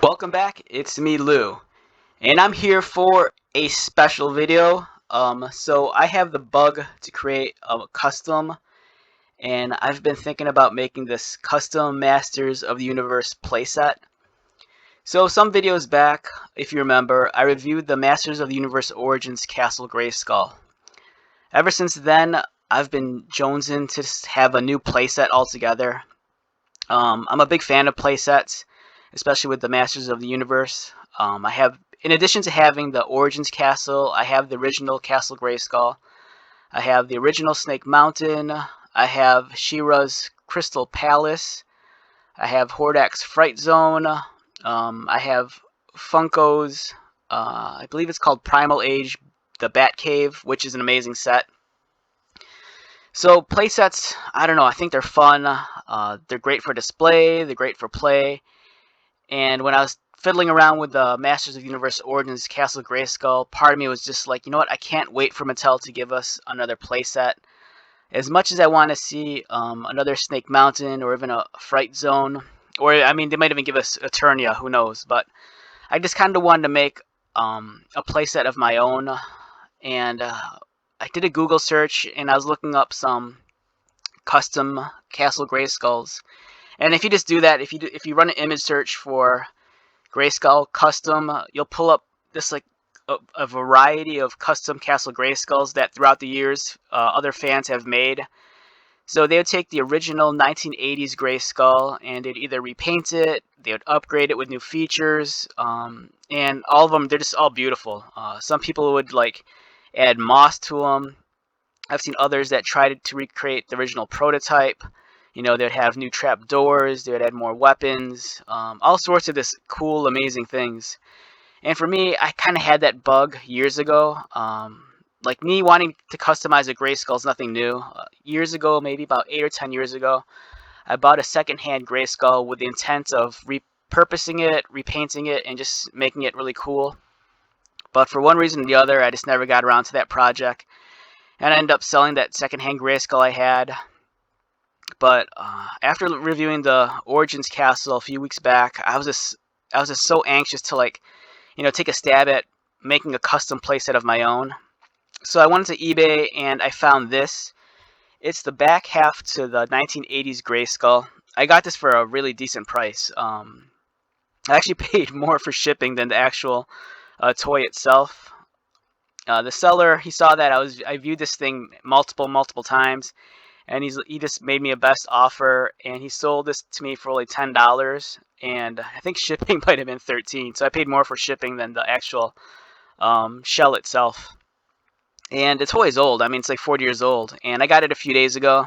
Welcome back, it's me Lou, and I'm here for a special video. So I have the bug to create a custom, and I've been thinking about making this custom Masters of the Universe playset. So some videos back, if you remember, I reviewed the Masters of the Universe Origins Castle Grayskull. Ever since then, I've been jonesing to have a new playset altogether. I'm a big fan of playsets, especially with the Masters of the Universe. I have, in addition to having the Origins Castle, I have the original Castle Grayskull. I have the original Snake Mountain. I have She-Ra's Crystal Palace. I have Hordak's Fright Zone. I have Funko's, I believe it's called Primal Age, the Bat Cave, which is an amazing set. So playsets, I don't know, I think they're fun. They're great for display, they're great for play. And when I was fiddling around with the Masters of the Universe Origins Castle Grayskull, part of me was just like, you know what, I can't wait for Mattel to give us another playset. As much as I want to see another Snake Mountain or even a Fright Zone, or I mean, they might even give us Eternia, who knows, but I just kind of wanted to make a playset of my own. And I did a Google search and I was looking up some custom Castle Grayskulls. And if you just do that, if you run an image search for Grayskull custom, you'll pull up this like a variety of custom Castle Grayskulls that throughout the years other fans have made. So they would take the original 1980s Grayskull and they'd either repaint it, they would upgrade it with new features, and all of them, they're just all beautiful. Some people would like add moss to them. I've seen others that tried to recreate the original prototype. You know, they'd have new trap doors, they would add more weapons, all sorts of this cool, amazing things. And for me, I kind of had that bug years ago. Like me wanting to customize a Grayskull is nothing new. Years ago, maybe about 8 or 10 years ago, I bought a secondhand Grayskull with the intent of repurposing it, repainting it, and just making it really cool. But for one reason or the other, I just never got around to that project. And I ended up selling that secondhand Grayskull I had. But after reviewing the Origins Castle a few weeks back, I was just so anxious to take a stab at making a custom playset of my own. So I went to eBay and I found this. It's the back half to the 1980s Grayskull. I got this for a really decent price. I actually paid more for shipping than the actual toy itself. The seller, he saw that I viewed this thing multiple times, and he just made me a best offer, and he sold this to me for only $10, and I think shipping might have been $13. So I paid more for shipping than the actual shell itself. And the toy is old. I mean, it's like 40 years old. And I got it a few days ago.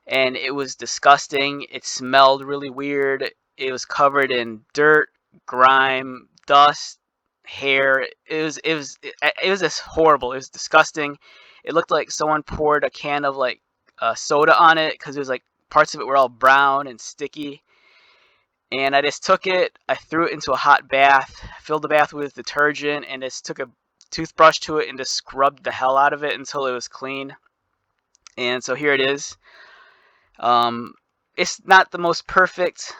And it was disgusting. It smelled really weird. It was covered in dirt, grime, dust, hair. It was just horrible. It was disgusting. It looked like someone poured a can of soda on it, because it was like parts of it were all brown and sticky. And I just took it, I threw it into a hot bath, filled the bath with detergent, and just took a toothbrush to it and just scrubbed the hell out of it until it was clean. And so here it is. It's not the most perfect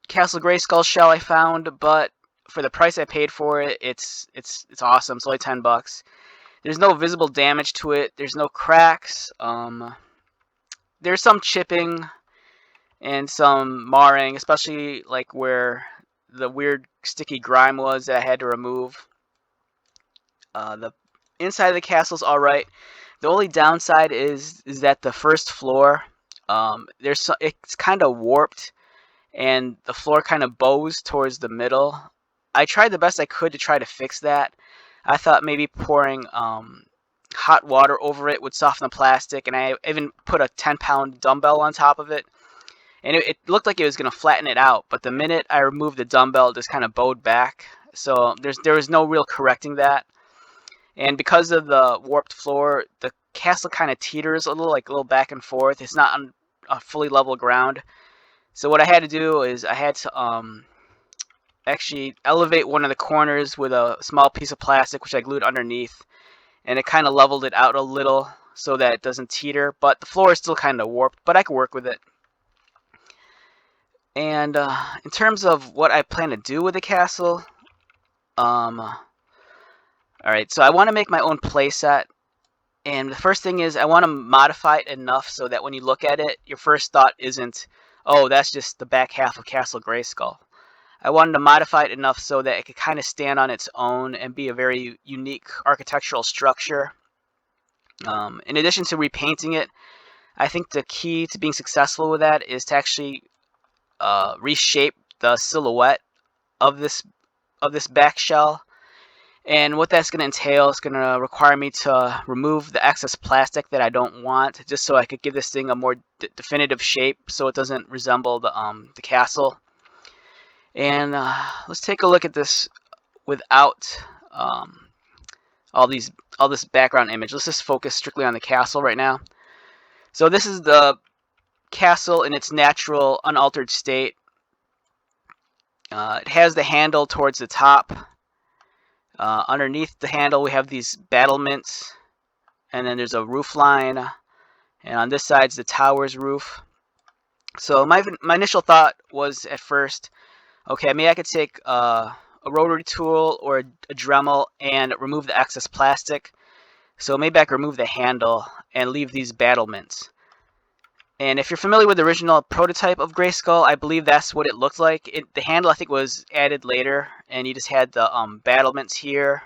Castle Grayskull shell I found, but for the price I paid for it, it's awesome. It's only $10. There's no visible damage to it. There's no cracks. There's some chipping and some marring, especially like where the weird sticky grime was that I had to remove. The inside of the castle's all right. The only downside is that the first floor, it's kind of warped, and the floor kind of bows towards the middle. I tried the best I could to try to fix that. I thought maybe pouring hot water over it would soften the plastic, and I even put a 10-pound dumbbell on top of it. And it looked like it was going to flatten it out, but the minute I removed the dumbbell, it just kind of bowed back. So there was no real correcting that. And because of the warped floor, the castle kind of teeters a little back and forth. It's not on a fully level ground. So what I had to do is I had to actually elevate one of the corners with a small piece of plastic, which I glued underneath, and it kind of leveled it out a little so that it doesn't teeter. But the floor is still kind of warped, but I can work with it. And in terms of what I plan to do with the castle, alright, so I want to make my own playset. And the first thing is I want to modify it enough so that when you look at it, your first thought isn't, oh, that's just the back half of Castle Grayskull. I wanted to modify it enough so that it could kind of stand on its own and be a very unique architectural structure. In addition to repainting it, I think the key to being successful with that is to actually reshape the silhouette of this back shell. And what that's going to entail is going to require me to remove the excess plastic that I don't want, just so I could give this thing a more definitive shape, so it doesn't resemble the castle. And let's take a look at this without um, all this background image. Let's just focus strictly on the castle right now. So this is the castle in its natural, unaltered state. It has the handle towards the top. Underneath the handle we have these battlements, and then there's a roof line, and on this side's the tower's roof. So my initial thought was at first, okay, maybe I could take a rotary tool or a Dremel and remove the excess plastic. So maybe I could remove the handle and leave these battlements. And if you're familiar with the original prototype of Grayskull, I believe that's what it looked like. The handle, I think, was added later, and you just had the battlements here,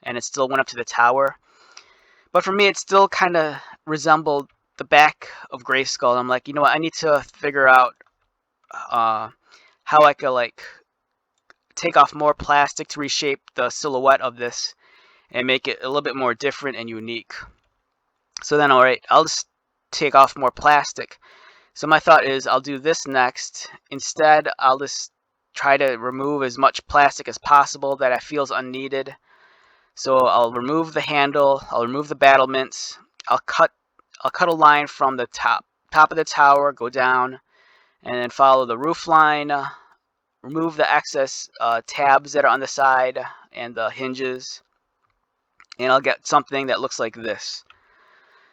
and it still went up to the tower. But for me, it still kind of resembled the back of Grayskull. I'm like, you know what, I need to figure out how I could, like, take off more plastic to reshape the silhouette of this and make it a little bit more different and unique. So then, alright, I'll just take off more plastic. So my thought is I'll do this next. Instead, I'll just try to remove as much plastic as possible that I feel is unneeded. So I'll remove the handle, I'll remove the battlements, I'll cut a line from the top of the tower, go down, and then follow the roof line, remove the excess tabs that are on the side and the hinges, and I'll get something that looks like this.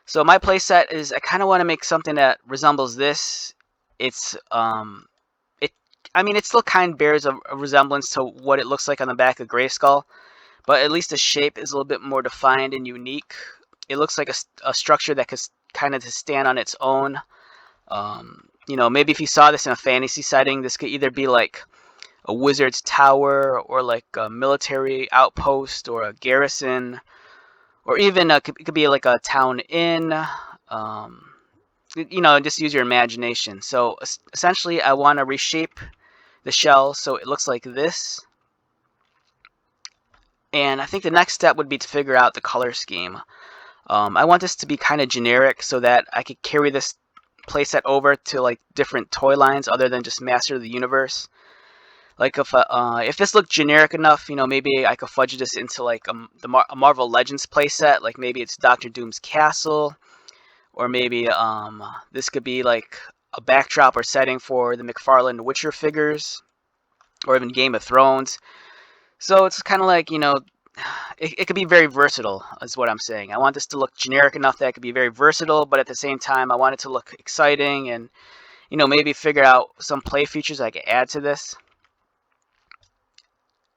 So my playset is, I kind of want to make something that resembles this. It's it still kind of bears a resemblance to what it looks like on the back of Grayskull, but at least the shape is a little bit more defined and unique. It looks like a structure that could kind of stand on its own. Maybe if you saw this in a fantasy setting, this could either be like a wizard's tower, or like a military outpost, or a garrison, or even it could be like a town inn. Just use your imagination. So essentially, I want to reshape the shell so it looks like this. And I think the next step would be to figure out the color scheme. I want this to be kind of generic so that I could carry this playset over to like different toy lines other than just Master of the Universe. Like if this looked generic enough, maybe I could fudge this into like a Marvel Legends playset. Like maybe it's Doctor Doom's castle, or maybe this could be like a backdrop or setting for the McFarlane Witcher figures, or even Game of Thrones. So it's kind of like, it could be very versatile, is what I'm saying. I want this to look generic enough that it could be very versatile, but at the same time, I want it to look exciting, and maybe figure out some play features I could add to this.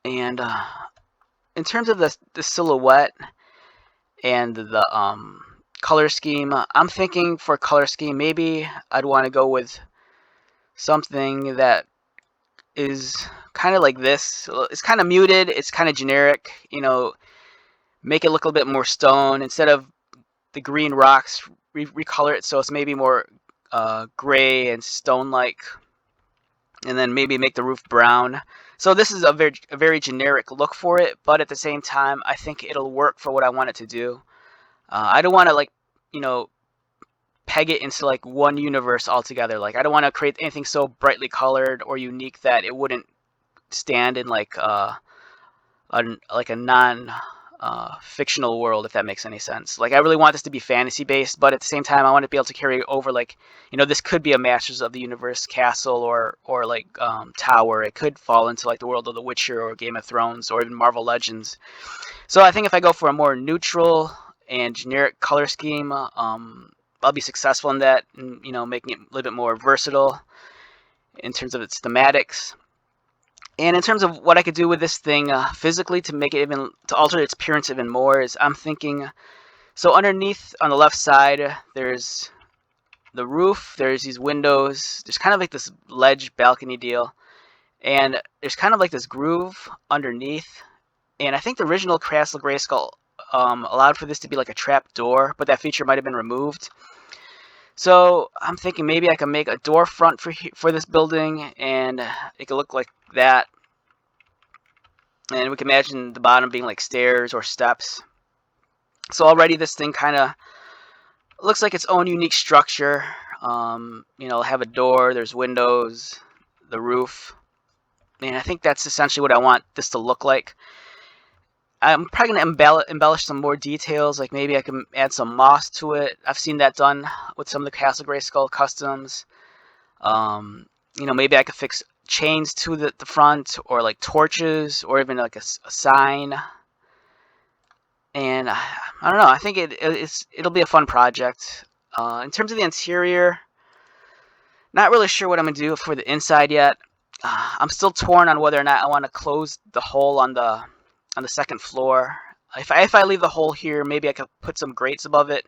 And in terms of the silhouette and the color scheme, I'm thinking for color scheme, maybe I'd want to go with something that is kind of like this. It's kind of muted, it's kind of generic, make it look a little bit more stone. Instead of the green rocks, recolor it so it's maybe more gray and stone-like, and then maybe make the roof brown. So this is a very generic look for it, but at the same time, I think it'll work for what I want it to do. I don't want to peg it into like one universe altogether. Like I don't want to create anything so brightly colored or unique that it wouldn't stand in like a non fictional world, if that makes any sense. Like I really want this to be fantasy based, but at the same time I want to be able to carry over, like, this could be a Masters of the Universe castle, or like tower. It could fall into like the world of The Witcher or Game of Thrones or even Marvel Legends. So I think if I go for a more neutral and generic color scheme, I'll be successful in that, and making it a little bit more versatile. in terms of its thematics. And in terms of what I could do with this thing physically to make it to alter its appearance even more, is I'm thinking, so underneath on the left side, there's the roof, there's these windows, there's kind of like this ledge balcony deal, and there's kind of like this groove underneath. And I think the original Castle Grayskull allowed for this to be like a trap door, but that feature might have been removed. So I'm thinking maybe I can make a door front for this building, and it could look like that. And we can imagine the bottom being like stairs or steps. So already this thing kind of looks like its own unique structure. It'll have a door, there's windows, the roof. And I think that's essentially what I want this to look like. I'm probably going to embellish some more details, like maybe I can add some moss to it. I've seen that done with some of the Castle Grayskull customs. Maybe I could fix chains to the front, or like torches, or even like a sign. And I don't know, I think it'll be a fun project. In terms of the interior, not really sure what I'm going to do for the inside yet. I'm still torn on whether or not I want to close the hole on the second floor. If I leave the hole here, maybe I could put some grates above it,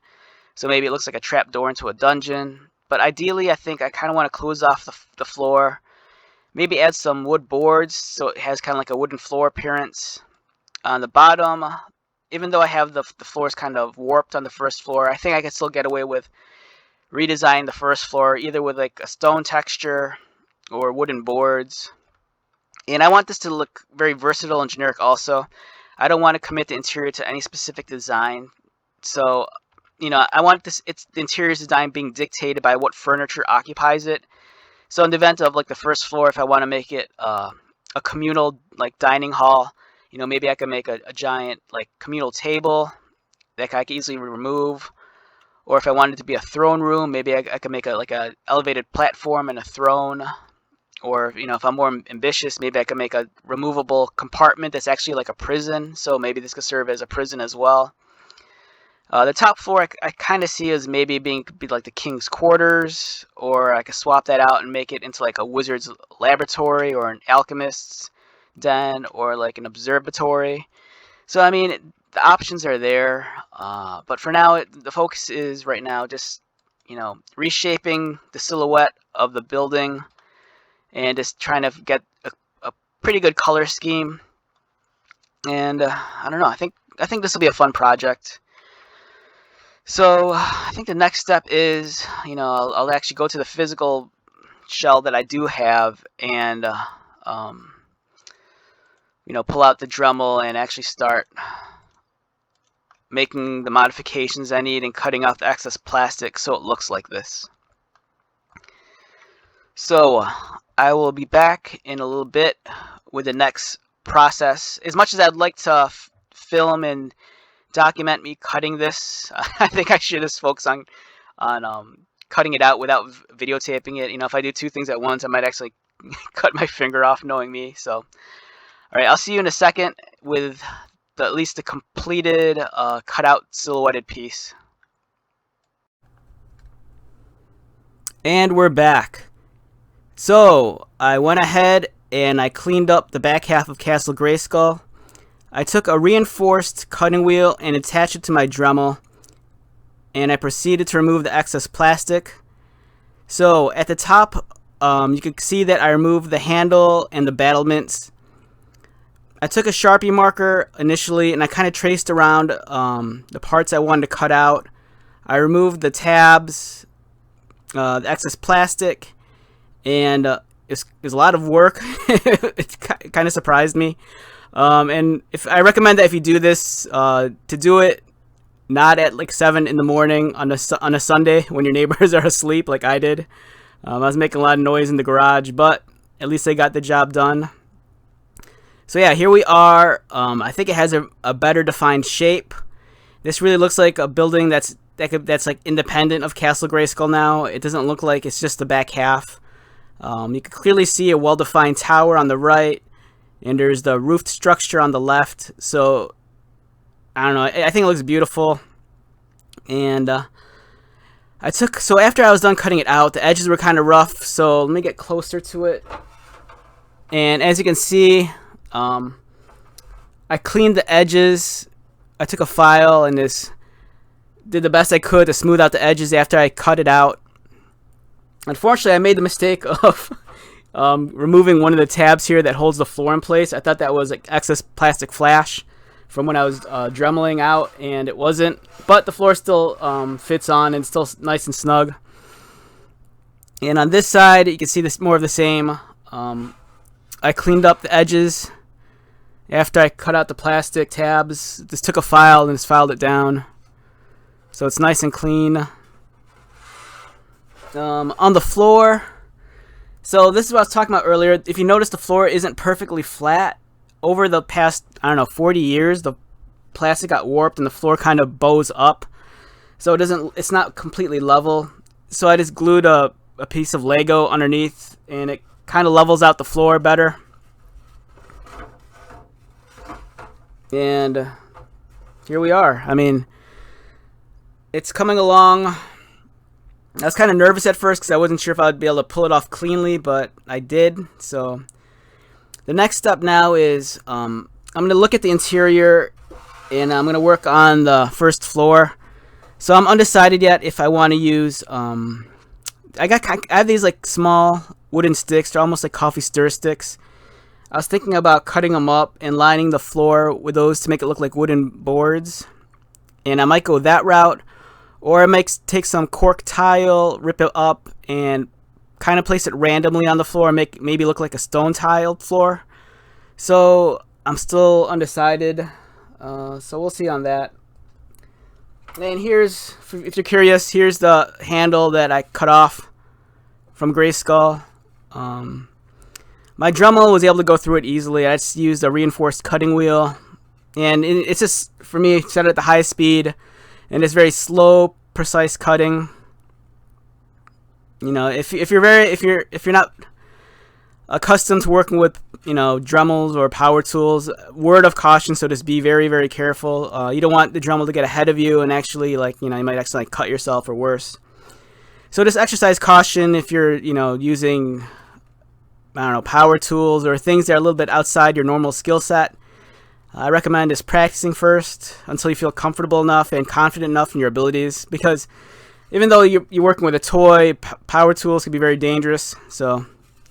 so maybe it looks like a trap door into a dungeon. But ideally, I think I kind of want to close off the floor. Maybe add some wood boards so it has kind of like a wooden floor appearance. On the bottom, even though I have the floors kind of warped on the first floor, I think I can still get away with redesigning the first floor, either with like a stone texture or wooden boards. And I want this to look very versatile and generic also. I don't want to commit the interior to any specific design. So, I want the interior design being dictated by what furniture occupies it. So in the event of like the first floor, if I want to make it a communal like dining hall, maybe I can make a giant like communal table that I can easily remove. Or if I wanted it to be a throne room, maybe I could make a elevated platform and a throne. Or, if I'm more ambitious, maybe I could make a removable compartment that's actually like a prison. So maybe this could serve as a prison as well. The top floor I kind of see as maybe could be like the king's quarters. Or I could swap that out and make it into like a wizard's laboratory, or an alchemist's den, or like an observatory. So, I mean, the options are there. But for now, the focus is right now just, reshaping the silhouette of the building, and just trying to get a pretty good color scheme. And I don't know, I think this will be a fun project. So I think the next step is, I'll actually go to the physical shell that I do have, and pull out the Dremel and actually start making the modifications I need and cutting out the excess plastic so it looks like this. So I will be back in a little bit with the next process. As much as I'd like to film and document me cutting this, I think I should just focus on cutting it out without videotaping it. If I do two things at once, I might actually cut my finger off, knowing me. So, all right, I'll see you in a second with at least the completed cutout silhouetted piece. And we're back. So I went ahead and I cleaned up the back half of Castle Grayskull. I took a reinforced cutting wheel and attached it to my Dremel, and I proceeded to remove the excess plastic. So at the top, you can see that I removed the handle and the battlements. I took a Sharpie marker initially, and I kind of traced around the parts I wanted to cut out. I removed the tabs, the excess plastic, and it was a lot of work. It kind of surprised me. And I recommend that if you do this, to do it not at like 7 in the morning on a Sunday when your neighbors are asleep like I did. I was making a lot of noise in the garage, but at least I got the job done. So yeah, here we are. I think it has a better defined shape. This really looks like a building that's like independent of Castle Grayskull now. It doesn't look like it's just the back half. You can clearly see a well-defined tower on the right, and there's the roofed structure on the left. So I don't know, I think it looks beautiful, and I So after I was done cutting it out, the edges were kind of rough, so let me get closer to it. And as you can see, I cleaned the edges. I took a file and just did the best I could to smooth out the edges after I cut it out. Unfortunately, I made the mistake of removing one of the tabs here that holds the floor in place. I thought that was like excess plastic flash from when I was dremeling out, and it wasn't. But the floor still fits on and still nice and snug. And on this side, you can see this more of the same. I cleaned up the edges after I cut out the plastic tabs. Just took a file and just filed it down, so it's nice and clean. On the floor, so this is what I was talking about earlier. If you notice, the floor isn't perfectly flat. Over the past, I don't know, 40 years, the plastic got warped and the floor kind of bows up, so it's not completely level. So I just glued a piece of Lego underneath, and it kind of levels out the floor better. And here we are. I mean, it's coming along. I was kind of nervous at first because I wasn't sure if I would be able to pull it off cleanly, but I did. So the next step now is I'm going to look at the interior, and I'm going to work on the first floor. So I'm undecided yet if I want to use I have these like small wooden sticks. They're almost like coffee stir sticks. I was thinking about cutting them up and lining the floor with those to make it look like wooden boards, and I might go that route. Or I might take some cork tile, rip it up, and kind of place it randomly on the floor and maybe look like a stone tiled floor. So I'm still undecided. So we'll see on that. And here's, if you're curious, here's the handle that I cut off from Grayskull. My Dremel was able to go through it easily. I just used a reinforced cutting wheel, and it's just, for me, set it at the highest speed. And it's very slow, precise cutting. You know, if you're not accustomed to working with, you know, Dremels or power tools, word of caution. So just be very, very careful. You don't want the Dremel to get ahead of you and actually, like, you know, you might actually cut yourself or worse. So just exercise caution if you're, you know, using, I don't know, power tools or things that are a little bit outside your normal skill set. I recommend just practicing first until you feel comfortable enough and confident enough in your abilities, because even though you're working with a toy, power tools can be very dangerous. So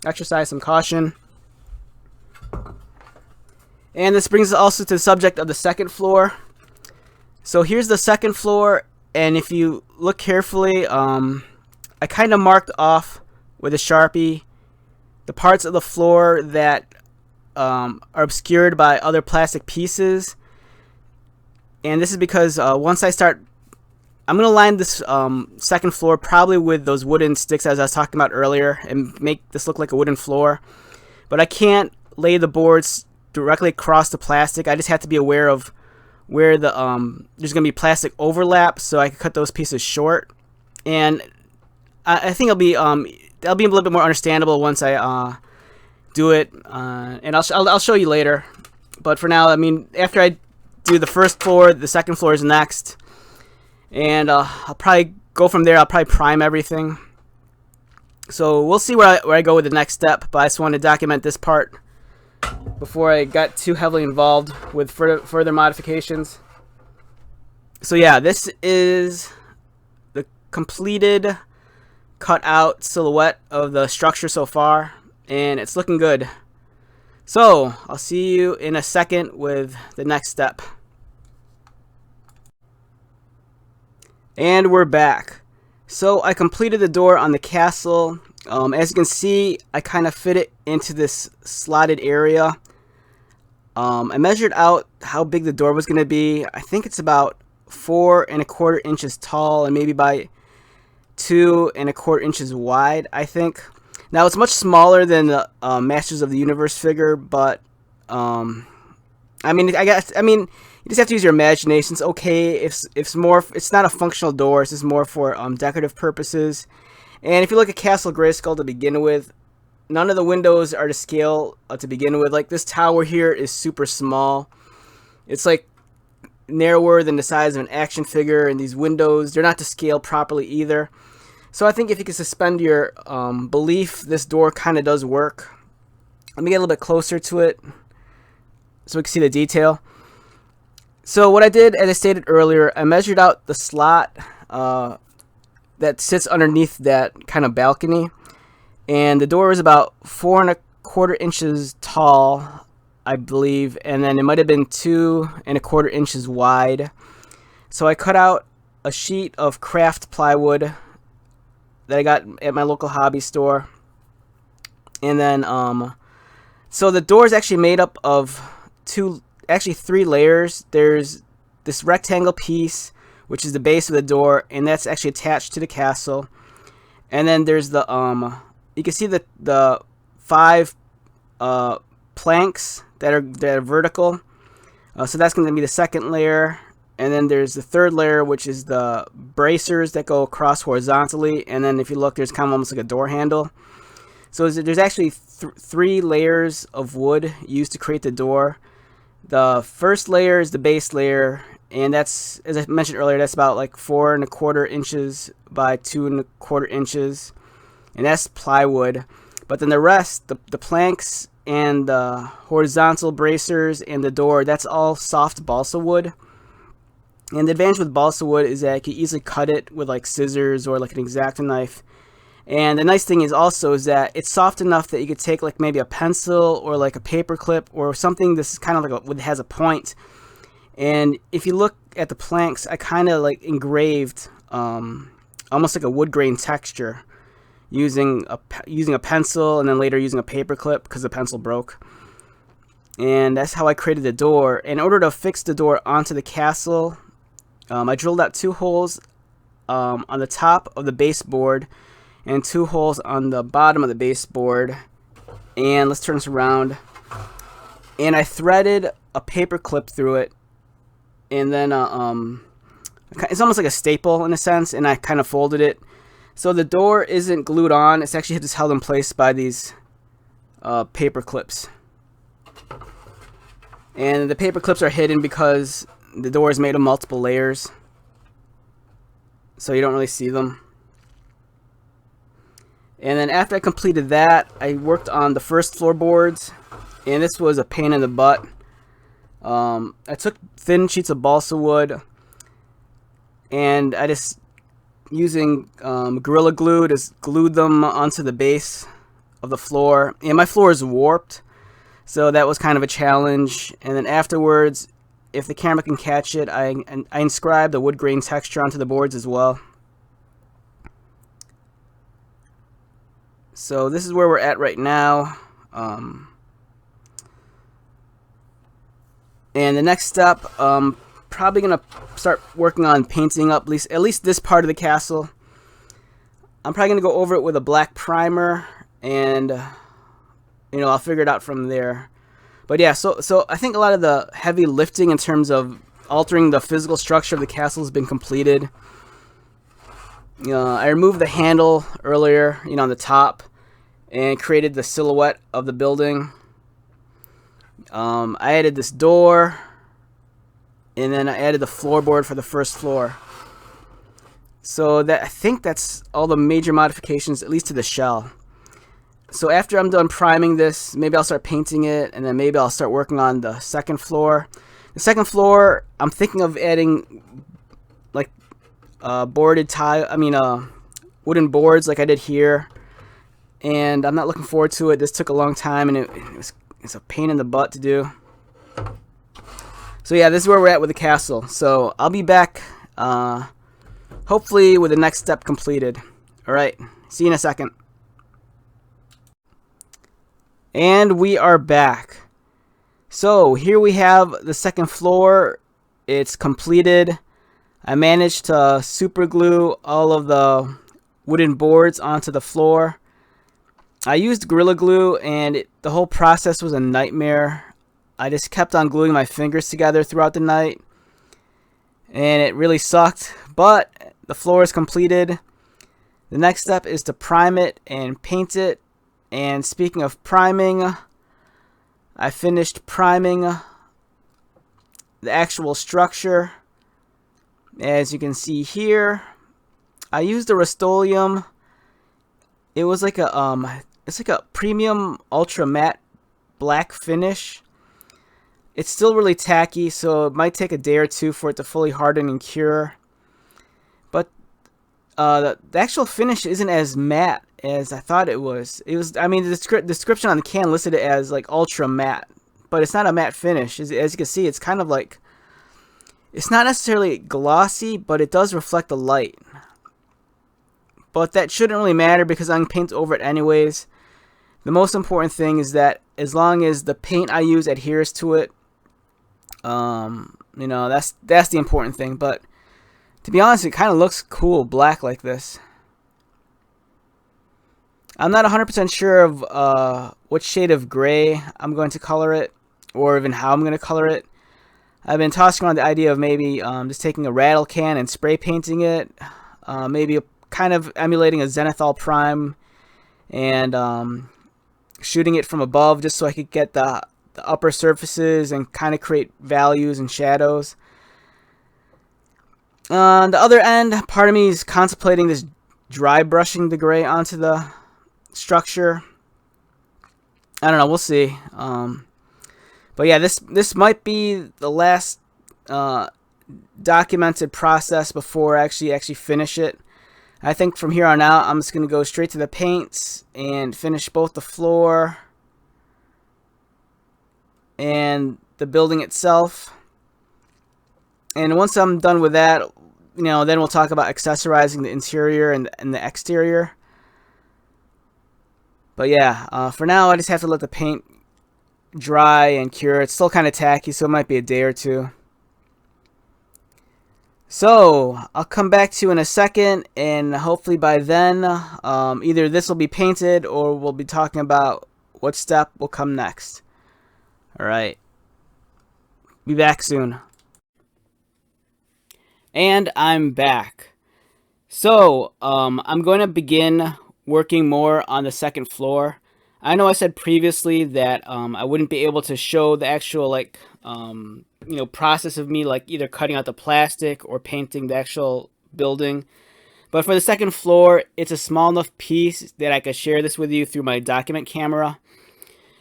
exercise some caution. And this brings us also to the subject of the second floor. So here's the second floor, and if you look carefully, I kind of marked off with a Sharpie the parts of the floor that are obscured by other plastic pieces. And this is because once I start, I'm going to line this second floor probably with those wooden sticks as I was talking about earlier and make this look like a wooden floor. But I can't lay the boards directly across the plastic. I just have to be aware of where the there's going to be plastic overlap, so I can cut those pieces short. And I think that'll be a little bit more understandable once I do it, and I'll show you later. But for now, I mean, after I do the first floor, the second floor is next, and I'll probably go from there. I'll probably prime everything. So we'll see where I go with the next step. But I just want to document this part before I got too heavily involved with further modifications. So yeah, this is the completed cut out silhouette of the structure so far, and it's looking good. So I'll see you in a second with the next step. And we're back. So I completed the door on the castle. As you can see, I kind of fit it into this slotted area. I measured out how big the door was going to be. I think it's about 4 1/4 inches tall and maybe by 2 1/4 inches wide, I think. Now it's much smaller than the Masters of the Universe figure, but I mean, you just have to use your imagination. It's okay if it's more. It's not a functional door. It's just more for decorative purposes. And if you look at Castle Grayskull to begin with, none of the windows are to scale to begin with. Like this tower here is super small. It's like narrower than the size of an action figure, and these windows, they're not to scale properly either. So I think if you can suspend your belief, this door kind of does work. Let me get a little bit closer to it so we can see the detail. So what I did, as I stated earlier, I measured out the slot that sits underneath that kind of balcony, and the door is about 4¼ inches tall, I believe, and then it might have been 2¼ inches wide. So I cut out a sheet of craft plywood that I got at my local hobby store, and then so the door is actually made up of three layers. There's this rectangle piece, which is the base of the door, and that's actually attached to the castle. And then there's the you can see the 5 planks that are vertical. So that's going to be the second layer. And then there's the third layer, which is the bracers that go across horizontally. And then if you look, there's kind of almost like a door handle. So there's actually 3 layers of wood used to create the door. The first layer is the base layer, and that's, as I mentioned earlier, that's about like 4¼ inches by 2¼ inches, and that's plywood. But then the rest, the planks and the horizontal bracers and the door, that's all soft balsa wood. And the advantage with balsa wood is that you can easily cut it with like scissors or like an X-Acto knife. And the nice thing is also is that it's soft enough that you could take like maybe a pencil or like a paper clip or something that's kind of like has a point. And if you look at the planks, I kind of like engraved almost like a wood grain texture using a pencil, and then later using a paper clip because the pencil broke. And that's how I created the door. In order to fix the door onto the castle, I drilled out 2 holes on the top of the baseboard and 2 holes on the bottom of the baseboard. And let's turn this around. And I threaded a paper clip through it, and then it's almost like a staple in a sense, and I kind of folded it. So the door isn't glued on, it's actually just held in place by these paper clips. And the paper clips are hidden because the door is made of multiple layers, so you don't really see them. And then after I completed that, I worked on the first floorboards, and this was a pain in the butt. I took thin sheets of balsa wood, and I just, using Gorilla Glue, just glued them onto the base of the floor. And my floor is warped, so that was kind of a challenge. And then afterwards, if the camera can catch it, I inscribed the wood grain texture onto the boards as well. So this is where we're at right now. And the next step, probably gonna start working on painting up at least this part of the castle. I'm probably gonna go over it with a black primer, and I'll figure it out from there. But yeah, so I think a lot of the heavy lifting in terms of altering the physical structure of the castle has been completed. I removed the handle earlier, on the top, and created the silhouette of the building. I added this door, and then I added the floorboard for the first floor. So I think that's all the major modifications, at least to the shell. So after I'm done priming this, maybe I'll start painting it, and then maybe I'll start working on the second floor. The second floor, I'm thinking of adding like wooden boards like I did here. And I'm not looking forward to it. This took a long time, and it's a pain in the butt to do. So yeah, this is where we're at with the castle. So I'll be back hopefully with the next step completed. Alright, see you in a second. And we are back. So here we have the second floor. It's completed. I managed to super glue all of the wooden boards onto the floor. I used Gorilla Glue, and the whole process was a nightmare. I just kept on gluing my fingers together throughout the night, and it really sucked. But the floor is completed. The next step is to prime it and paint it. And speaking of priming, I finished priming the actual structure. As you can see here, I used a Rust-Oleum. It was like it's like a premium ultra matte black finish. It's still really tacky, so it might take a day or two for it to fully harden and cure. But the actual finish isn't as matte as I thought it was. I mean, the description on the can listed it as like ultra matte, but it's not a matte finish. As you can see, it's kind of like, it's not necessarily glossy, but it does reflect the light. But that shouldn't really matter because I'm going to paint over it anyways. The most important thing is that as long as the paint I use adheres to it, you know, that's the important thing. But to be honest, it kind of looks cool black like this. I'm not 100% sure of what shade of gray I'm going to color it, or even how I'm going to color it. I've been tossing around the idea of maybe just taking a rattle can and spray painting it, maybe kind of emulating a zenithal prime, and shooting it from above just so I could get the upper surfaces and kind of create values and shadows. On the other end, part of me is contemplating this dry brushing the gray onto the structure. I don't know, we'll see. But yeah, this might be the last documented process before I actually finish it. I think from here on out, I'm just going to go straight to the paints and finish both the floor and the building itself. And once I'm done with that, you know, then we'll talk about accessorizing the interior and the exterior. But yeah, for now, I just have to let the paint dry and cure. It's still kind of tacky, so it might be a day or two. So I'll come back to you in a second, and hopefully by then either this will be painted or we'll be talking about what step will come next. Alright, be back soon. And I'm back. So I'm going to begin working more on the second floor. I know I said previously that I wouldn't be able to show the actual like you know, process of me like either cutting out the plastic or painting the actual building. But for the second floor, it's a small enough piece that I could share this with you through my document camera.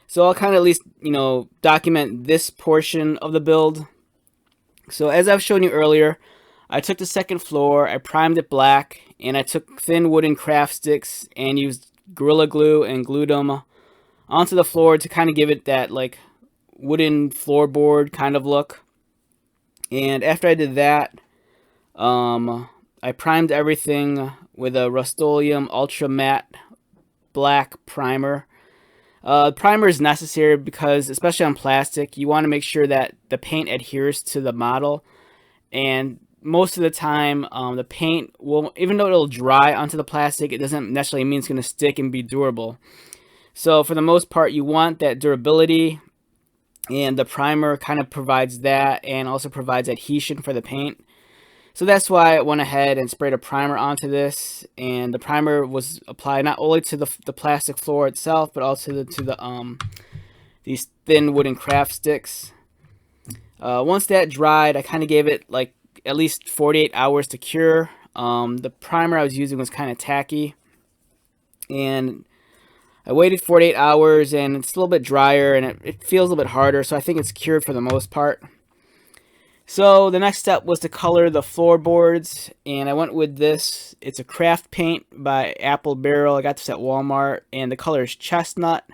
So I'll kind of at least, you know, document this portion of the build. So as I've shown you earlier, I took the second floor, I primed it black, and I took thin wooden craft sticks and used Gorilla Glue and glued them onto the floor to kind of give it that like wooden floorboard kind of look. And after I did that, I primed everything with a Rust-Oleum Ultra Matte Black primer. Primer is necessary because, especially on plastic, you want to make sure that the paint adheres to the model. And most of the time, the paint will, even though it'll dry onto the plastic, it doesn't necessarily mean it's going to stick and be durable. So for the most part, you want that durability, and the primer kind of provides that and also provides adhesion for the paint. So that's why I went ahead and sprayed a primer onto this, and the primer was applied not only to the plastic floor itself, but also to these thin wooden craft sticks. Once that dried, I kind of gave it like at least 48 hours to cure. The primer I was using was kind of tacky, and I waited 48 hours, and it's a little bit drier, and it feels a little bit harder, so I think it's cured for the most part. So the next step was to color the floorboards, and I went with this. It's a craft paint by Apple Barrel. I got this at Walmart, and the color is Chestnut.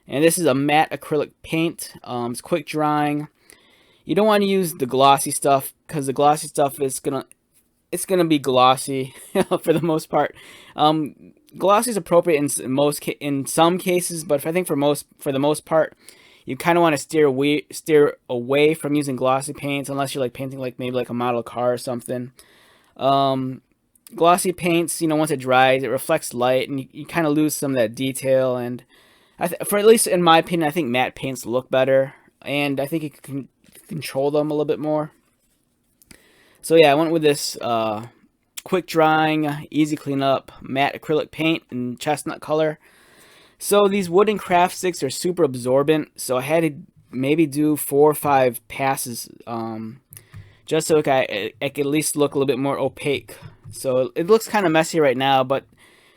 And this is a matte acrylic paint. It's quick drying. You don't want to use the glossy stuff because the glossy stuff is it's gonna be glossy for the most part. Glossy is appropriate in some cases, but I think for the most part, you kind of want to steer away from using glossy paints unless you're like painting like maybe like a model car or something. Glossy paints, you know, once it dries, it reflects light, and you kind of lose some of that detail. And for at least in my opinion, I think matte paints look better, and I think you can control them a little bit more. So yeah, I went with this quick drying, easy cleanup matte acrylic paint in chestnut color. So these wooden craft sticks are super absorbent, so I had to maybe do 4 or 5 passes, just so it can at least look a little bit more opaque. So it looks kind of messy right now, but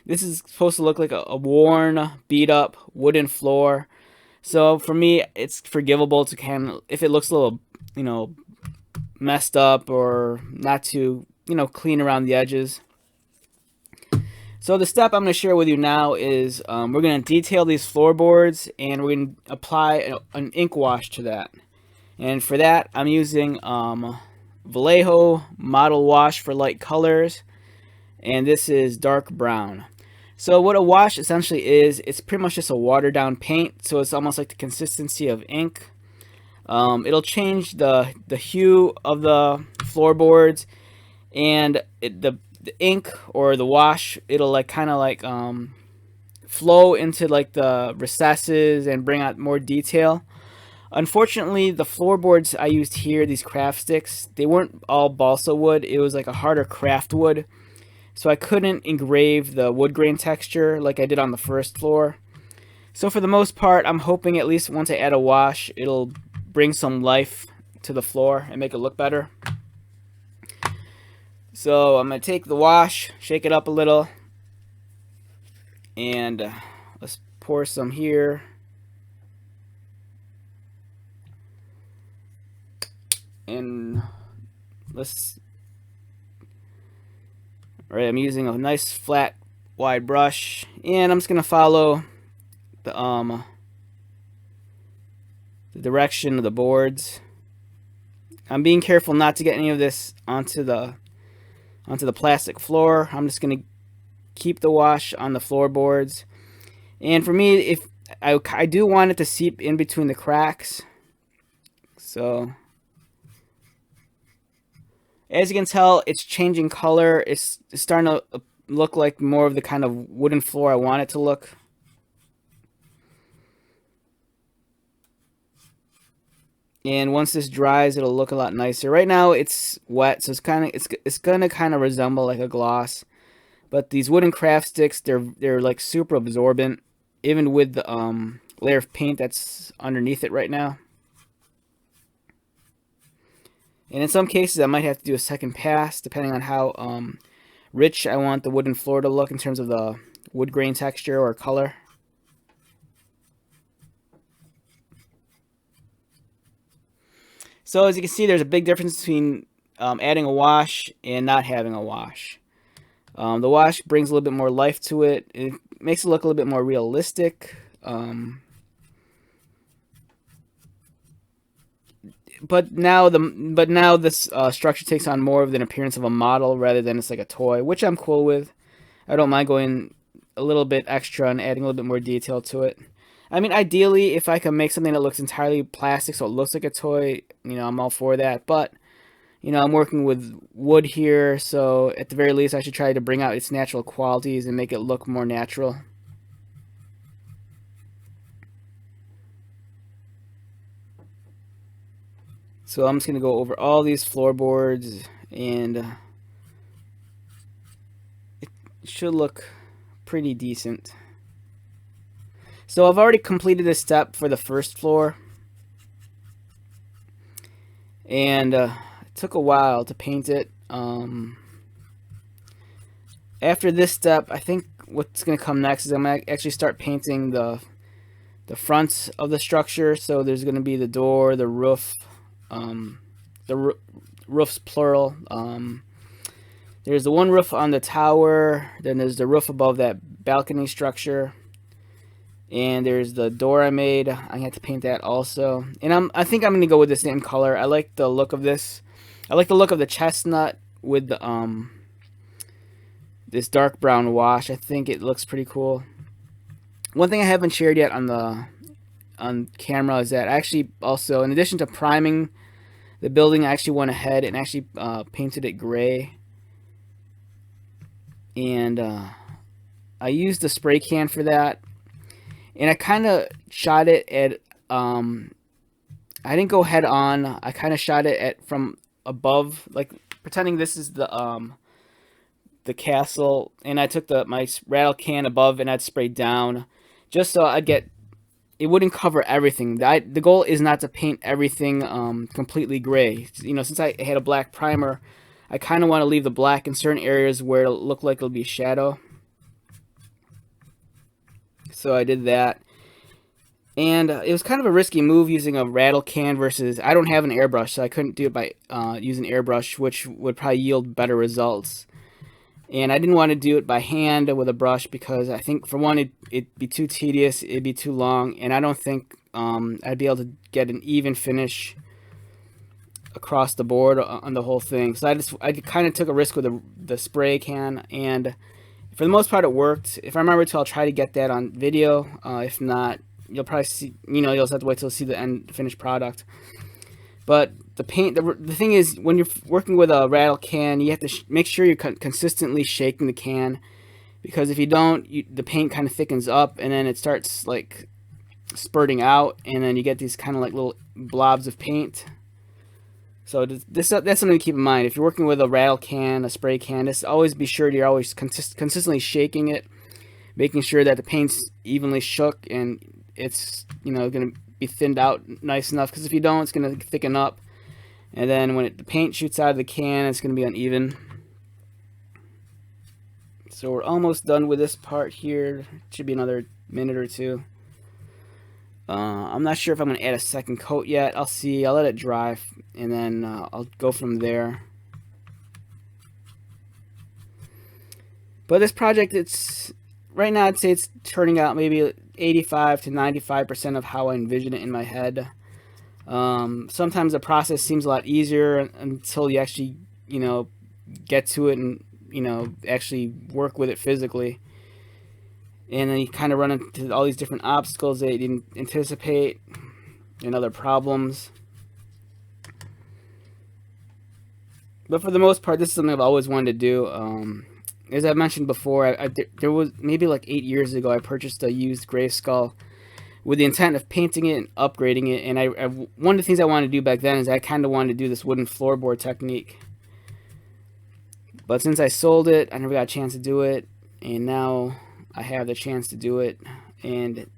this is supposed to look like a worn, beat up wooden floor. So for me, it's forgivable to kind of, if it looks a little, messed up or not too, clean around the edges. So the step I'm going to share with you now is we're going to detail these floorboards, and we're going to apply an ink wash to that. And for that, I'm using Vallejo Model Wash for light colors, and this is dark brown. So what a wash essentially is, it's pretty much just a watered down paint, so it's almost like the consistency of ink. It'll change the hue of the floorboards, and the ink or the wash, it'll like kind of like flow into like the recesses and bring out more detail. Unfortunately, the floorboards I used here, these craft sticks, they weren't all balsa wood. It was like a harder craft wood, so I couldn't engrave the wood grain texture like I did on the first floor. So for the most part, I'm hoping at least once I add a wash, it'll bring some life to the floor and make it look better. So I'm going to take the wash, shake it up a little, and let's pour some here. And I'm using a nice flat wide brush, and I'm just going to follow the direction of the boards. I'm being careful not to get any of this onto the plastic floor. I'm just going to keep the wash on the floorboards. And for me, if I do want it to seep in between the cracks. So as you can tell, it's changing color. It's starting to look like more of the kind of wooden floor I want it to look. And once this dries, it'll look a lot nicer. Right now it's wet, so it's gonna kind of resemble like a gloss. But these wooden craft sticks, they're like super absorbent, even with the layer of paint that's underneath it right now. And in some cases, I might have to do a second pass, depending on how rich I want the wooden floor to look in terms of the wood grain texture or color. So as you can see, there's a big difference between adding a wash and not having a wash. The wash brings a little bit more life to it. It makes it look a little bit more realistic. But now this structure takes on more of an appearance of a model rather than it's like a toy, which I'm cool with. I don't mind going a little bit extra and adding a little bit more detail to it. I mean, ideally, if I can make something that looks entirely plastic so it looks like a toy, I'm all for that. But, I'm working with wood here, so at the very least, I should try to bring out its natural qualities and make it look more natural. So I'm just going to go over all these floorboards, and it should look pretty decent. So I've already completed this step for the first floor, and it took a while to paint it. After this step, I think what's going to come next is I'm going to actually start painting the front of the structure. So there's going to be the door, the roof, roofs plural. There's the one roof on the tower, then there's the roof above that balcony structure, and there's the door I made. I had to paint that also, and I think I'm gonna go with the same color. I like the look of this. I like the look of the chestnut with the this dark brown wash. I think it looks pretty cool. One thing I haven't shared yet on camera is that I actually also, in addition to priming the building, I actually went ahead and actually painted it gray. And I used the spray can for that. And I kind of shot it at, I didn't go head on. I kind of shot it at from above, like pretending this is the castle. And I took my rattle can above and I'd sprayed down, just so I'd get it wouldn't cover everything. The goal is not to paint everything completely gray. You know, since I had a black primer, I kind of want to leave the black in certain areas where it'll look like it'll be shadow. So I did that. And it was kind of a risky move using a rattle can versus, I don't have an airbrush, so I couldn't do it by using airbrush, which would probably yield better results. And I didn't want to do it by hand with a brush because I think, for one, it'd be too tedious, it'd be too long, and I don't think I'd be able to get an even finish across the board on the whole thing. So I kind of took a risk with the spray can, and for the most part it worked. If I remember to, I'll try to get that on video. If not, you'll probably see, you know, you'll just have to wait till you see the end finished product. But the paint, the thing is, when you're working with a rattle can, you have to make sure you're consistently shaking the can, because if you don't, the paint kind of thickens up, and then it starts like spurting out, and then you get these kind of like little blobs of paint. So that's something to keep in mind. If you're working with a rattle can, a spray can, just always be sure you're always consistently shaking it, making sure that the paint's evenly shook and it's, you know, going to be thinned out nice enough, because if you don't, it's going to thicken up, and then when the paint shoots out of the can, it's going to be uneven. So we're almost done with this part here. It should be another minute or two. I'm not sure if I'm going to add a second coat yet. I'll see. I'll let it dry, and then I'll go from there. But this project, it's right now, I'd say it's turning out maybe 85 to 95% of how I envision it in my head. Sometimes the process seems a lot easier until you actually, you know, get to it and, you know, actually work with it physically. And then you kind of run into all these different obstacles that you didn't anticipate and other problems. But for the most part, this is something I've always wanted to do. As I mentioned before, there was maybe like 8 years ago, I purchased a used Grayskull with the intent of painting it and upgrading it. And one of the things I wanted to do back then is I kind of wanted to do this wooden floorboard technique. But since I sold it, I never got a chance to do it. And now I have the chance to do it. And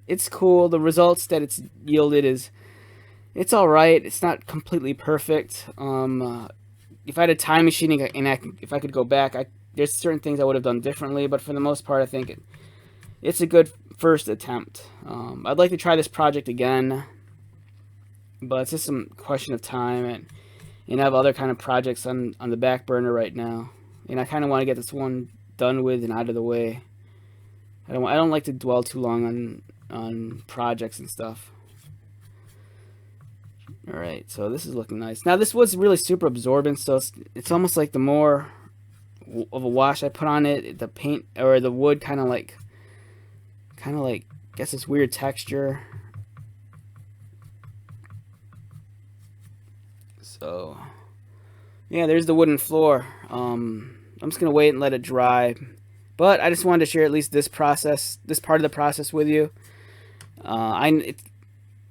it's cool. The results that it's yielded it's alright. It's not completely perfect. If I had a time machine and if I could go back, there's certain things I would have done differently, but for the most part, I think it's a good first attempt. I'd like to try this project again, but it's just some question of time, and I have other kind of projects on the back burner right now, and I kind of want to get this one done with and out of the way. I don't like to dwell too long on projects and stuff. All right, so this is looking nice. Now this was really super absorbent, so it's almost like the more of a wash I put on it, the paint or the wood kind of like gets this weird texture. So yeah, there's the wooden floor. I'm just gonna wait and let it dry, but I just wanted to share at least this part of the process with you.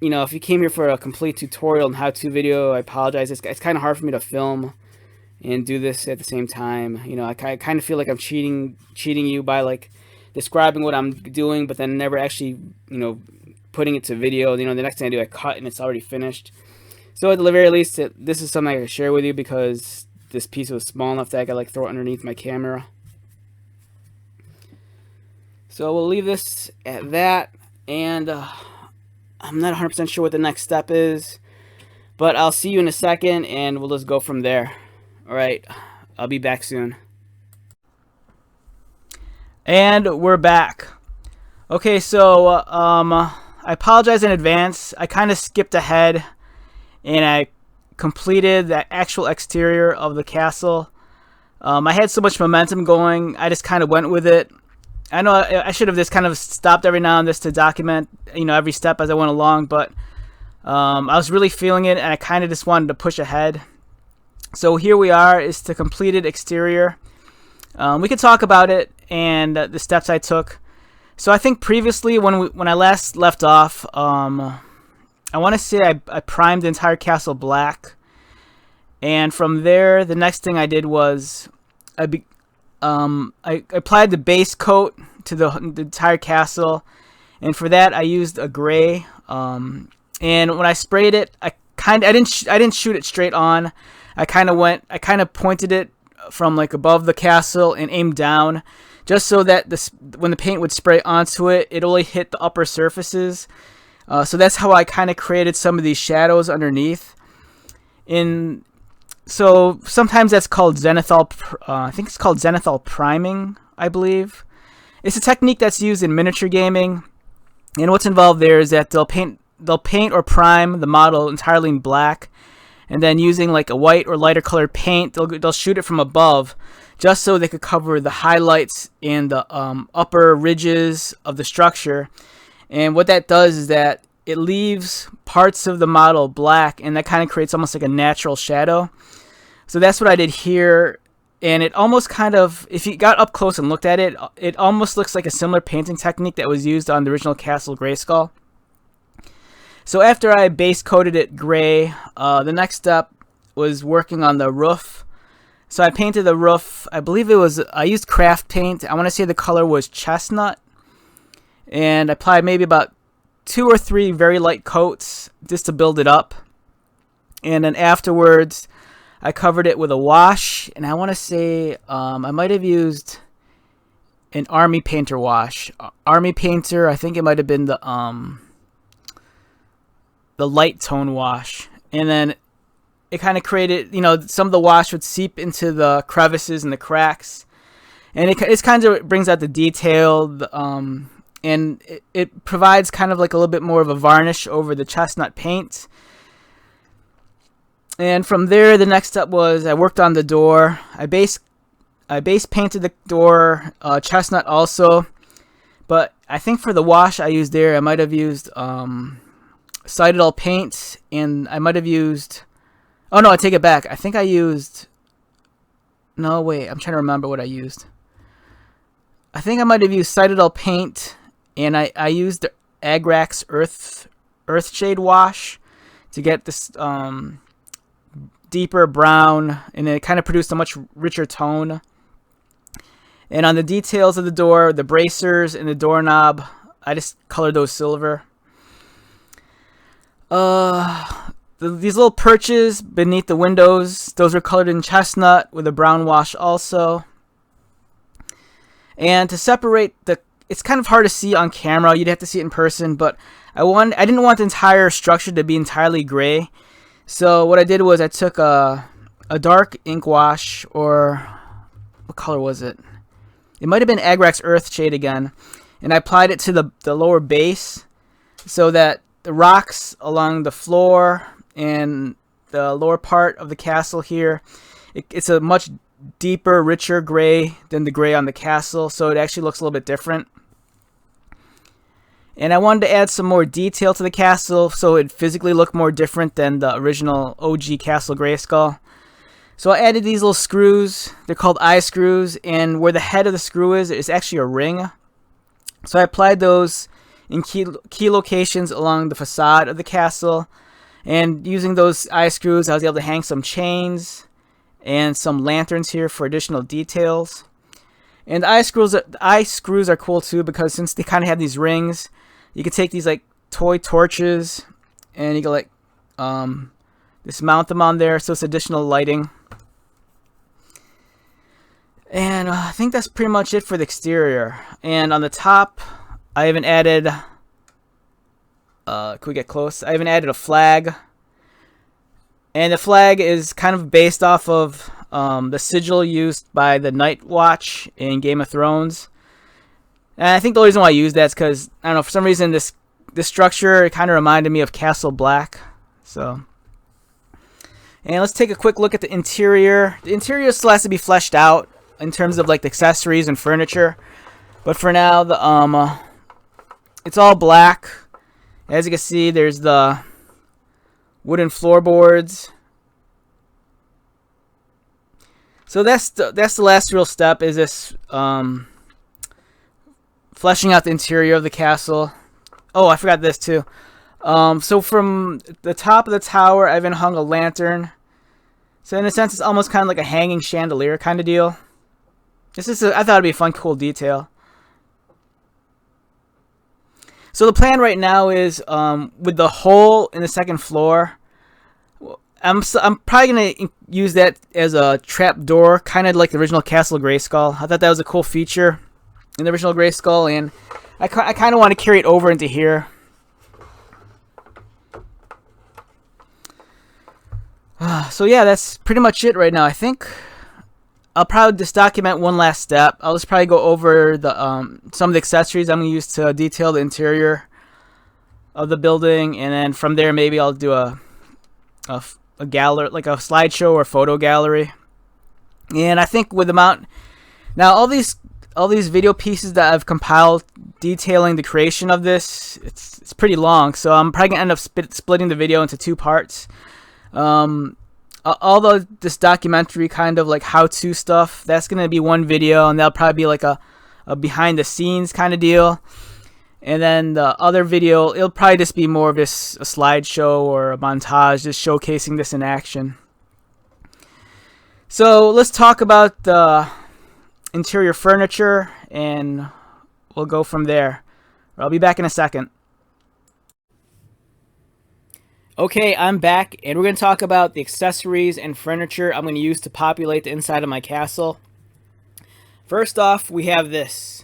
You know, if you came here for a complete tutorial and how-to video, I apologize. It's kind of hard for me to film and do this at the same time. You know, I kind of feel like I'm cheating you by like describing what I'm doing, but then never actually, you know, putting it to video. You know, the next thing I do, I cut and it's already finished. So at the very least, this is something I can share with you because this piece was small enough that I could like throw it underneath my camera. So we'll leave this at that, and I'm not 100% sure what the next step is, but I'll see you in a second, and we'll just go from there. Alright, I'll be back soon. And we're back. Okay, so I apologize in advance. I kind of skipped ahead, and I completed the actual exterior of the castle. I had so much momentum going, I just kind of went with it. I know I should have just kind of stopped every now and then to document, you know, every step as I went along, but I was really feeling it, and I kind of just wanted to push ahead. So here we are, is the completed exterior. We could talk about it and the steps I took. So I think previously when I last left off, I want to say I primed the entire castle black, and from there the next thing I did was I applied the base coat to the entire castle, and for that I used a gray. And when I sprayed it, I didn't shoot it straight on. I kind of pointed it from like above the castle and aimed down, just so that when the paint would spray onto it, it only hit the upper surfaces. So that's how I kind of created some of these shadows underneath. So sometimes that's called zenithal. I think it's called zenithal priming, I believe. It's a technique that's used in miniature gaming, and what's involved there is that they'll paint or prime the model entirely in black, and then using like a white or lighter colored paint, they'll shoot it from above, just so they could cover the highlights and the upper ridges of the structure. And what that does is that it leaves parts of the model black, and that kind of creates almost like a natural shadow. So that's what I did here. And it almost kind of, if you got up close and looked at it, it almost looks like a similar painting technique that was used on the original Castle Grayskull. So after I base coated it gray, the next step was working on the roof. So I painted the roof, I believe I used craft paint. I want to say the color was chestnut. And I applied maybe about 2 or 3 very light coats just to build it up. And then afterwards, I covered it with a wash, and I want to say I might have used an Army Painter wash. Army Painter, I think it might have been the light tone wash. And then it kind of created, some of the wash would seep into the crevices and the cracks. And it kind of brings out the detail, and it provides kind of like a little bit more of a varnish over the chestnut paint. And from there, the next step was I worked on the door. I base painted the door chestnut also, but I think for the wash I used there, I might have used Citadel paint, and I might have used. Oh no, I take it back. I think I used. No wait, I'm trying to remember what I used. I think I might have used Citadel paint, and I used the Agrax Earthshade wash to get this deeper brown, and it kind of produced a much richer tone. And on the details of the door, the bracers and the doorknob, I just colored those silver. These little perches beneath the windows, those were colored in chestnut with a brown wash also. And to separate it's kind of hard to see on camera, you'd have to see it in person, but I didn't want the entire structure to be entirely gray. So what I did was I took a dark ink wash, or what color was it? It might have been Agrax Earthshade again, and I applied it to the lower base so that the rocks along the floor and the lower part of the castle here, it's a much deeper, richer gray than the gray on the castle, so it actually looks a little bit different. And I wanted to add some more detail to the castle so it physically looked more different than the original OG Castle Grayskull. So I added these little screws. They're called eye screws, and where the head of the screw is actually a ring. So I applied those in key locations along the facade of the castle, and using those eye screws I was able to hang some chains and some lanterns here for additional details. And the eye screws are cool too, because since they kind of have these rings, you can take these like toy torches and you can like just mount them on there, so it's additional lighting. And I think that's pretty much it for the exterior. And on the top, I even added can we get close? I even added a flag. And the flag is kind of based off of the sigil used by the Night Watch in Game of Thrones. And I think the reason why I used that is because, I don't know, for some reason this structure kind of reminded me of Castle Black. So, and let's take a quick look at the interior. The interior still has to be fleshed out in terms of like the accessories and furniture. But for now, it's all black. As you can see, there's the wooden floorboards. So that's the last real step, is this fleshing out the interior of the castle. Oh, I forgot this too. So from the top of the tower, I even hung a lantern. So in a sense, it's almost kind of like a hanging chandelier kind of deal. I thought it'd be a fun, cool detail. So the plan right now is with the hole in the second floor. I'm probably gonna use that as a trap door, kind of like the original Castle Grayskull. I thought that was a cool feature in the original Grayskull, and I kind of want to carry it over into here. So yeah, that's pretty much it right now. I think I'll probably just document one last step. I'll just probably go over the some of the accessories I'm gonna use to detail the interior of the building, and then from there maybe I'll do a gallery, like a slideshow or photo gallery. And I think with the amount now, all these video pieces that I've compiled detailing the creation of this, it's pretty long, so I'm probably gonna end up splitting the video into two parts. Although this documentary kind of like how-to stuff, that's gonna be one video, and that'll probably be like a behind the scenes kind of deal. And then the other video, it'll probably just be more of just a slideshow or a montage, just showcasing this in action. So let's talk about the interior furniture, and we'll go from there. I'll be back in a second. Okay, I'm back, and we're going to talk about the accessories and furniture I'm going to use to populate the inside of my castle. First off, we have this.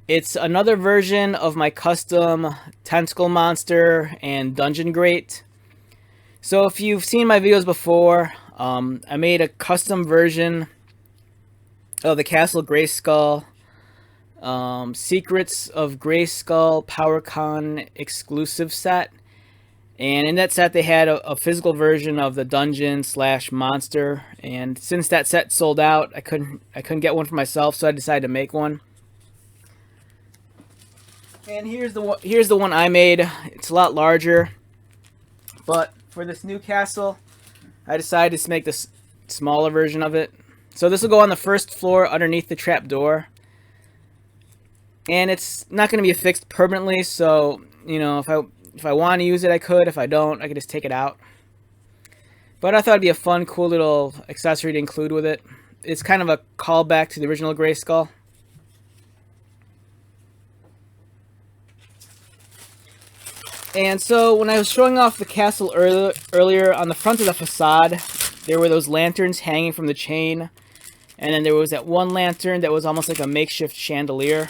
It's another version of my custom tentacle monster and dungeon grate. So if you've seen my videos before, I made a custom version of the Castle Grayskull Secrets of Grayskull PowerCon exclusive set. And in that set they had a physical version of the dungeon slash monster, and since that set sold out, I couldn't get one for myself, so I decided to make one. And here's the one I made. It's a lot larger, but for this new castle, I decided to make this smaller version of it. So this will go on the first floor underneath the trap door, and it's not going to be affixed permanently. So you know, if I want to use it, I could. If I don't, I could just take it out. But I thought it'd be a fun, cool little accessory to include with it. It's kind of a callback to the original Grayskull. And so when I was showing off the castle earlier, on the front of the facade, there were those lanterns hanging from the chain. And then there was that one lantern that was almost like a makeshift chandelier.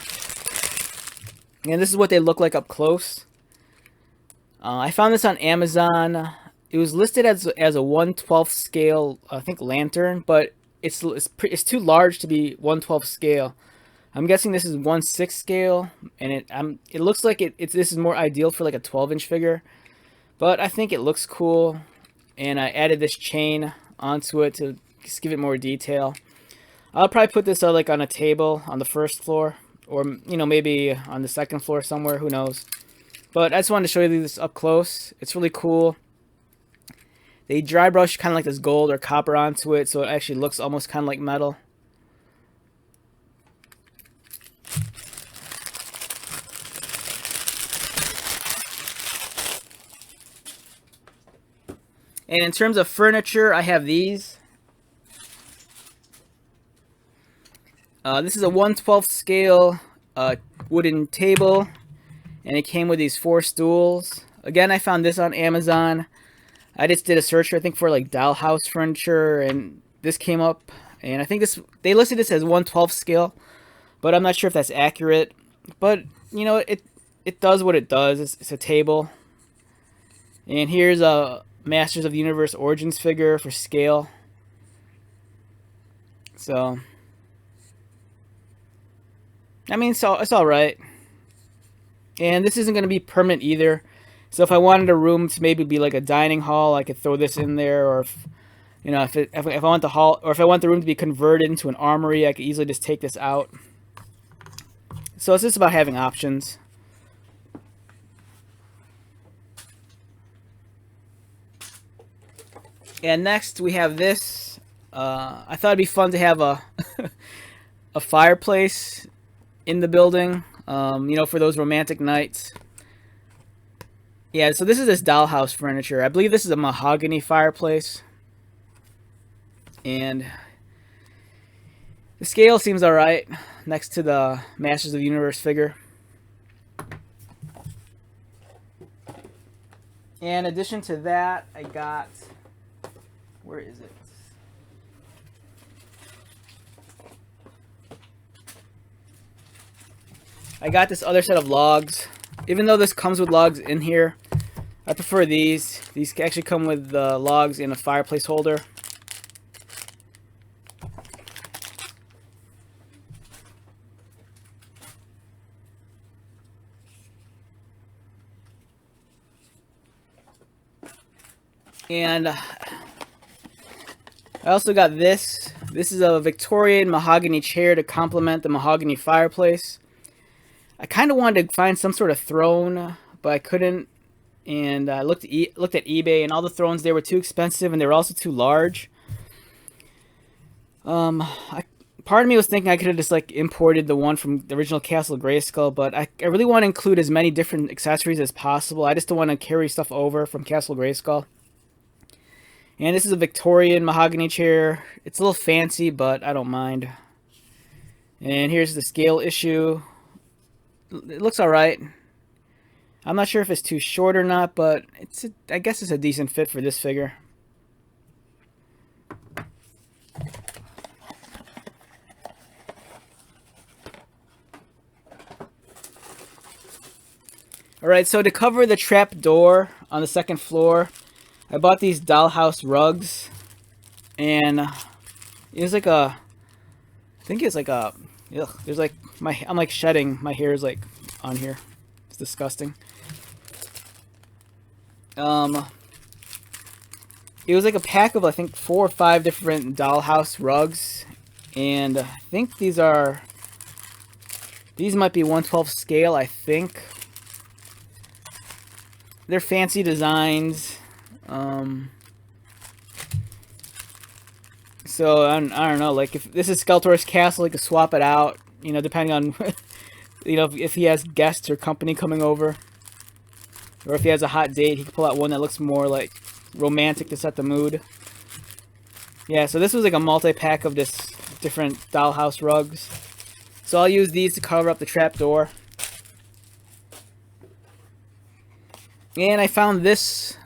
And this is what they look like up close. I found this on Amazon. It was listed as a 1/12 scale, I think, lantern, but it's too large to be 1/12 scale. I'm guessing this is 1/6 scale, and it looks like this is more ideal for like a 12-inch figure. But I think it looks cool, and I added this chain onto it to just give it more detail. I'll probably put this like on a table on the first floor, or maybe on the second floor somewhere. Who knows? But I just wanted to show you this up close. It's really cool. They dry brush kind of like this gold or copper onto it, so it actually looks almost kind of like metal. And in terms of furniture, I have these. This is a 1/12 scale wooden table, and it came with these 4 stools. Again, I found this on Amazon. I just did a search, I think, for like dollhouse furniture, and this came up. And I think they listed this as 1/12 scale, but I'm not sure if that's accurate. But it does what it does. It's a table. And here's a Masters of the Universe Origins figure for scale. So I mean, so it's all right. And this isn't going to be permanent either. So if I wanted a room to maybe be like a dining hall, I could throw this in there. Or if I want the hall, or if I want the room to be converted into an armory, I could easily just take this out. So it's just about having options. And next we have this. I thought it'd be fun to have a a fireplace in the building, for those romantic nights. Yeah, so this is this dollhouse furniture. I believe this is a mahogany fireplace. And the scale seems alright next to the Masters of the Universe figure. In addition to that, I got, where is it? I got this other set of logs. Even though this comes with logs in here, I prefer these. These actually come with logs in a fireplace holder. And I also got this. This is a Victorian mahogany chair to complement the mahogany fireplace. I kind of wanted to find some sort of throne, but I couldn't. And I looked at eBay, and all the thrones there were too expensive, and they were also too large. Part of me was thinking I could have just like imported the one from the original Castle Grayskull, but I really want to include as many different accessories as possible. I just don't want to carry stuff over from Castle Grayskull. And this is a Victorian mahogany chair. It's a little fancy, but I don't mind. And here's the scale issue. It looks alright. I'm not sure if it's too short or not, but I guess it's a decent fit for this figure. Alright, so to cover the trap door on the second floor, I bought these dollhouse rugs. And it was like I think it's like ugh, there's like, I'm like shedding, my hair is like on here. It's disgusting. It was like a pack of I think 4 or 5 different dollhouse rugs, and I think these might be 1/12 scale. I think they're fancy designs. So I don't know. Like if this is Skeletor's castle, you could swap it out. You know, depending on if he has guests or company coming over. Or if he has a hot date, he can pull out one that looks more like romantic to set the mood. Yeah, so this was like a multi-pack of this different dollhouse rugs. So I'll use these to cover up the trapdoor. And I found this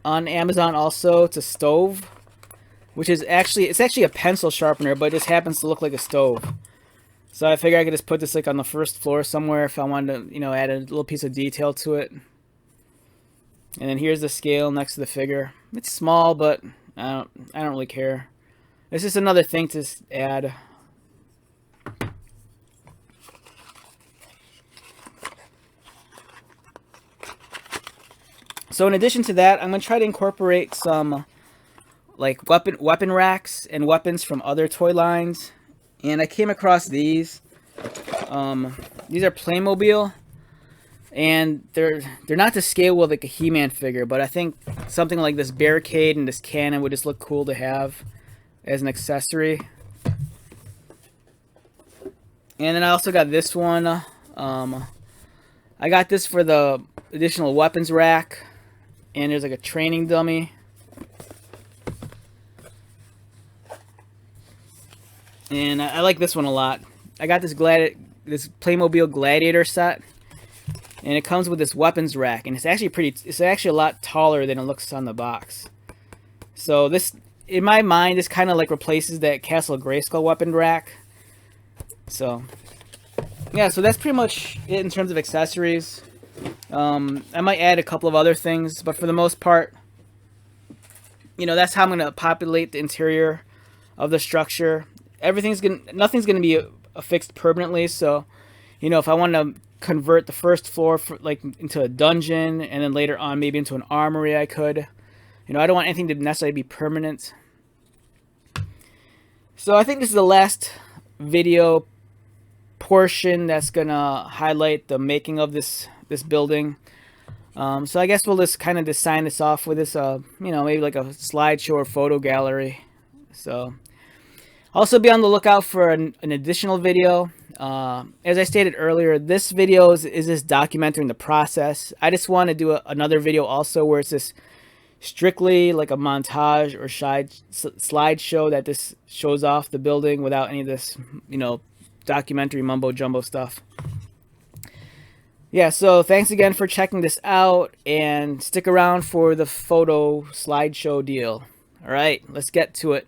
on Amazon also. It's a stove, which is actually a pencil sharpener, but it just happens to look like a stove. So I figured I could just put this like on the first floor somewhere if I wanted to, add a little piece of detail to it. And then here's the scale next to the figure. It's small, but I don't really care. It's just another thing to add. So in addition to that, I'm gonna try to incorporate some like weapon racks and weapons from other toy lines. And I came across these. These are Playmobil. And they're not to scale with like a He-Man figure, but I think something like this barricade and this cannon would just look cool to have as an accessory. And then I also got this one. I got this for the additional weapons rack, and there's like a training dummy. And I like this one a lot. I got this Playmobil Gladiator set. And it comes with this weapons rack, and it's actually a lot taller than it looks on the box. So this, in my mind, this kind of like replaces that Castle Grayskull weapon rack. So yeah, so that's pretty much it in terms of accessories. I might add a couple of other things, but for the most part, that's how I'm gonna populate the interior of the structure. Nothing's gonna be affixed permanently. So, if I want to convert the first floor into a dungeon, and then later on maybe into an armory, I could. I don't want anything to necessarily be permanent. So I think this is the last video portion that's gonna highlight the making of this building. So I guess we'll just kind of sign this off with this maybe like a slideshow or photo gallery. So also be on the lookout for an additional video. As I stated earlier, this video is just documenting the process. I just want to do another video also where it's just strictly like a montage or slideshow that just shows off the building without any of this, documentary mumbo jumbo stuff. Yeah, so thanks again for checking this out, and stick around for the photo slideshow deal. All right, let's get to it.